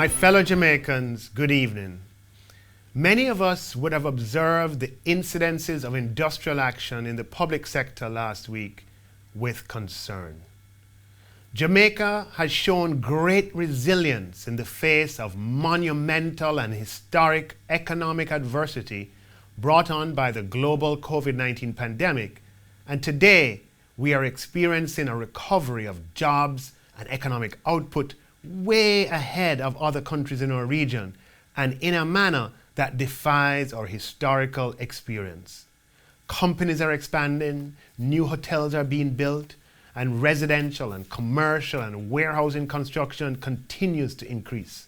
My fellow Jamaicans, good evening. Many of us would have observed the incidences of industrial action in the public sector last week with concern. Jamaica has shown great resilience in the face of monumental and historic economic adversity brought on by the global COVID-19 pandemic, and today we are experiencing a recovery of jobs and economic output way ahead of other countries in our region and in a manner that defies our historical experience. Companies are expanding, new hotels are being built, and residential and commercial and warehousing construction continues to increase.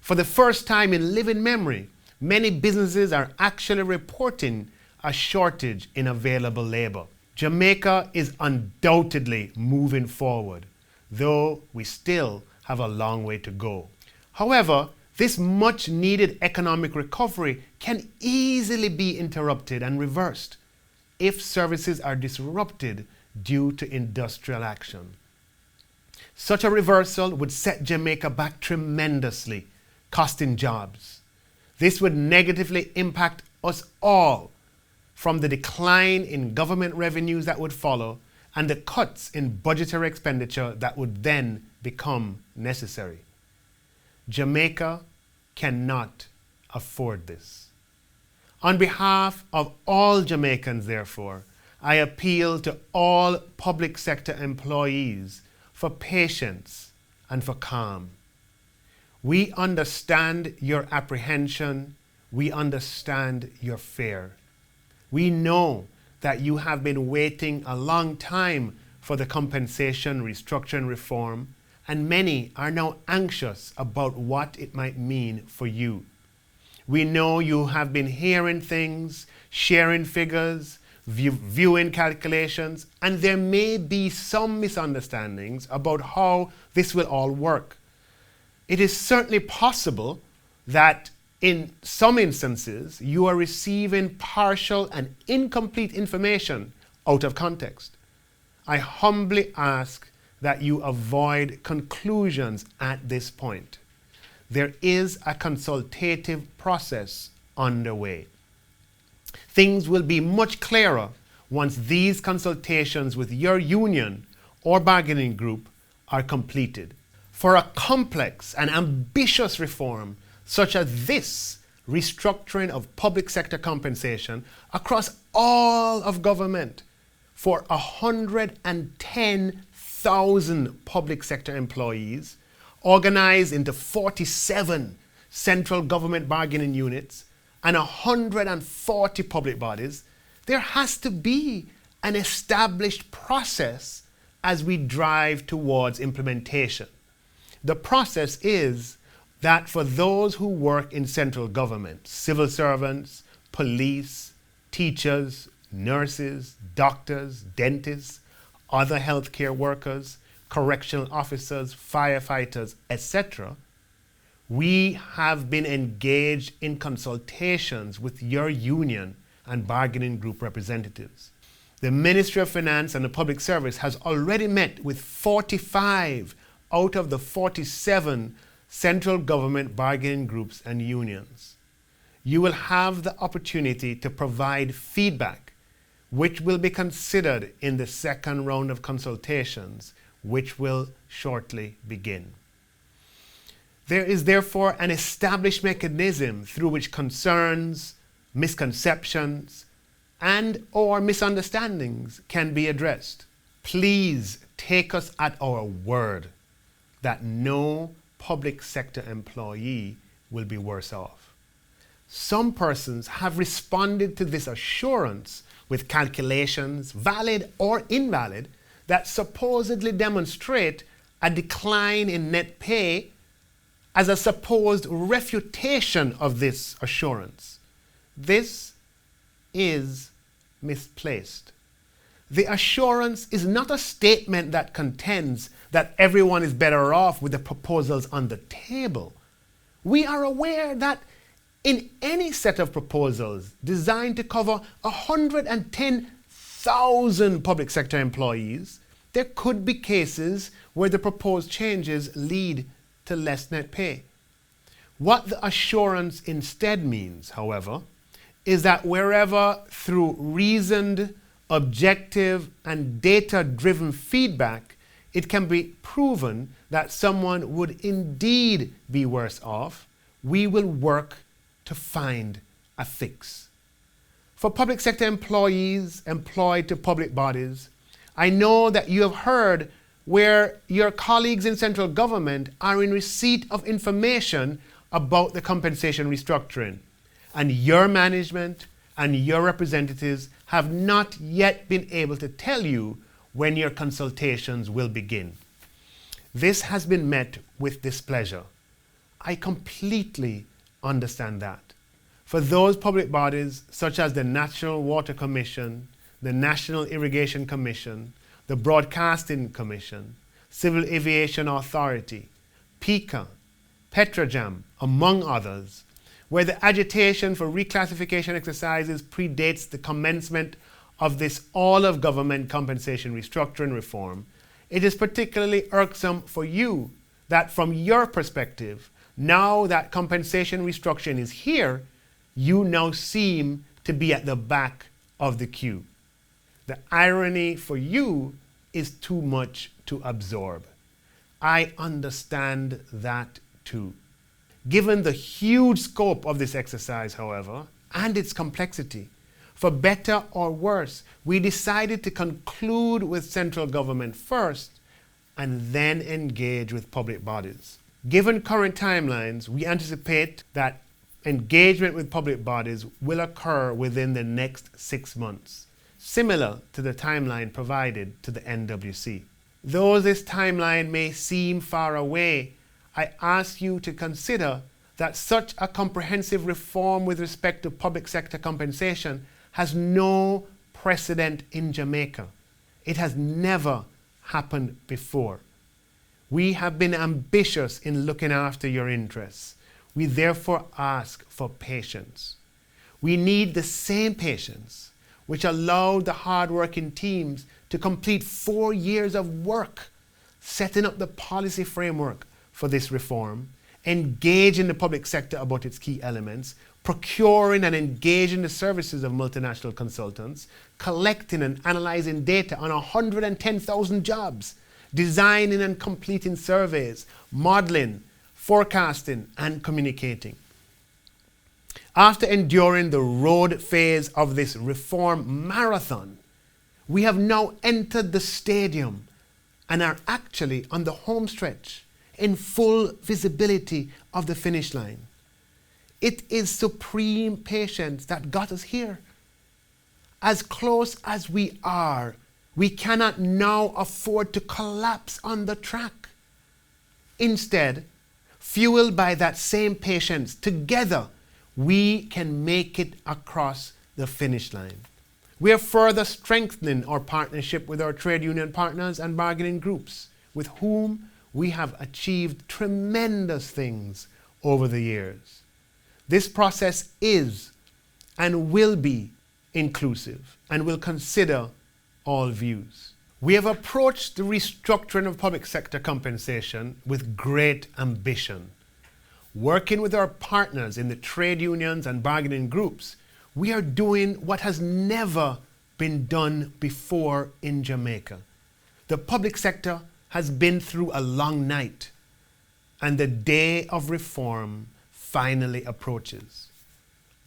For the first time in living memory, many businesses are actually reporting a shortage in available labor. Jamaica is undoubtedly moving forward, though we still have a long way to go. However, this much needed economic recovery can easily be interrupted and reversed if services are disrupted due to industrial action. Such a reversal would set Jamaica back tremendously, costing jobs. This would negatively impact us all, from the decline in government revenues that would follow and the cuts in budgetary expenditure that would then become necessary. Jamaica cannot afford this. On behalf of all Jamaicans, therefore, I appeal to all public sector employees for patience and for calm. We understand your apprehension. We understand your fear. We know that you have been waiting a long time for the compensation restructuring reform, and many are now anxious about what it might mean for you. We know you have been hearing things, sharing figures, viewing calculations, and there may be some misunderstandings about how this will all work. It is certainly possible that in some instances you are receiving partial and incomplete information out of context. I humbly ask that you avoid conclusions at this point. There is a consultative process underway. Things will be much clearer once these consultations with your union or bargaining group are completed. For a complex and ambitious reform such as this restructuring of public sector compensation across all of government for 110,000 public sector employees organized into 47 central government bargaining units and 140 public bodies, there has to be an established process as we drive towards implementation. The process is that for those who work in central government, civil servants, police, teachers, nurses, doctors, dentists, other healthcare workers, correctional officers, firefighters, etc., we have been engaged in consultations with your union and bargaining group representatives. The Ministry of Finance and the Public Service has already met with 45 out of the 47 central government bargaining groups and unions. You will have the opportunity to provide feedback, which will be considered in the second round of consultations, which will shortly begin. There is therefore an established mechanism through which concerns, misconceptions, and/or misunderstandings can be addressed. Please take us at our word that no public sector employee will be worse off. Some persons have responded to this assurance with calculations, valid or invalid, that supposedly demonstrate a decline in net pay as a supposed refutation of this assurance. This is misplaced. The assurance is not a statement that contends that everyone is better off with the proposals on the table. We are aware that in any set of proposals designed to cover 110,000 public sector employees, there could be cases where the proposed changes lead to less net pay. What the assurance instead means, however, is that wherever through reasoned, objective, and data-driven feedback, it can be proven that someone would indeed be worse off, we will work to find a fix. For public sector employees employed to public bodies, I know that you have heard where your colleagues in central government are in receipt of information about the compensation restructuring, and your management and your representatives have not yet been able to tell you when your consultations will begin. This has been met with displeasure. I completely understand that. For those public bodies such as the National Water Commission, the National Irrigation Commission, the Broadcasting Commission, Civil Aviation Authority, PICA, Petrojam, among others, where the agitation for reclassification exercises predates the commencement of this all-of-government compensation restructuring reform, it is particularly irksome for you that from your perspective, now that compensation restructuring is here, you now seem to be at the back of the queue. The irony for you is too much to absorb. I understand that too. Given the huge scope of this exercise, however, and its complexity, for better or worse, we decided to conclude with central government first and then engage with public bodies. Given current timelines, we anticipate that engagement with public bodies will occur within the next 6 months, similar to the timeline provided to the NWC. Though this timeline may seem far away, I ask you to consider that such a comprehensive reform with respect to public sector compensation has no precedent in Jamaica. It has never happened before. We have been ambitious in looking after your interests. We therefore ask for patience. We need the same patience which allowed the hard-working teams to complete 4 years of work setting up the policy framework for this reform, engaging the public sector about its key elements, procuring and engaging the services of multinational consultants, collecting and analyzing data on 110,000 jobs, designing and completing surveys, modeling, forecasting, and communicating. After enduring the road phase of this reform marathon, we have now entered the stadium and are actually on the home stretch in full visibility of the finish line. It is supreme patience that got us here. As close as we are, we cannot now afford to collapse on the track. Instead, fueled by that same patience, together we can make it across the finish line. We are further strengthening our partnership with our trade union partners and bargaining groups, with whom we have achieved tremendous things over the years. This process is and will be inclusive and will consider all views. We have approached the restructuring of public sector compensation with great ambition. Working with our partners in the trade unions and bargaining groups, we are doing what has never been done before in Jamaica. The public sector has been through a long night, and the day of reform finally approaches.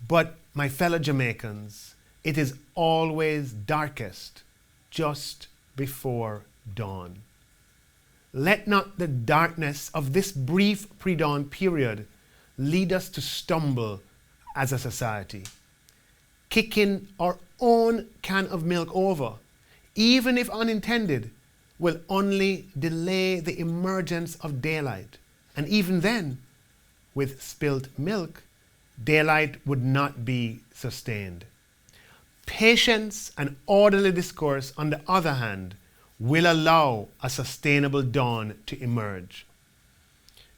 But my fellow Jamaicans, it is always darkest just before dawn. Let not the darkness of this brief pre-dawn period lead us to stumble as a society. Kicking our own can of milk over, even if unintended, will only delay the emergence of daylight. And even then, with spilt milk, daylight would not be sustained. Patience and orderly discourse, on the other hand, will allow a sustainable dawn to emerge.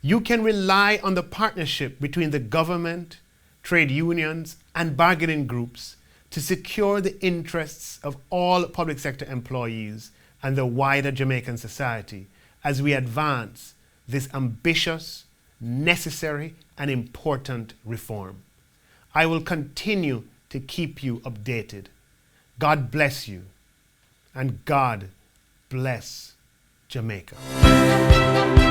You can rely on the partnership between the government, trade unions, and bargaining groups to secure the interests of all public sector employees and the wider Jamaican society as we advance this ambitious necessary and important reform. I will continue to keep you updated. God bless you, and God bless Jamaica.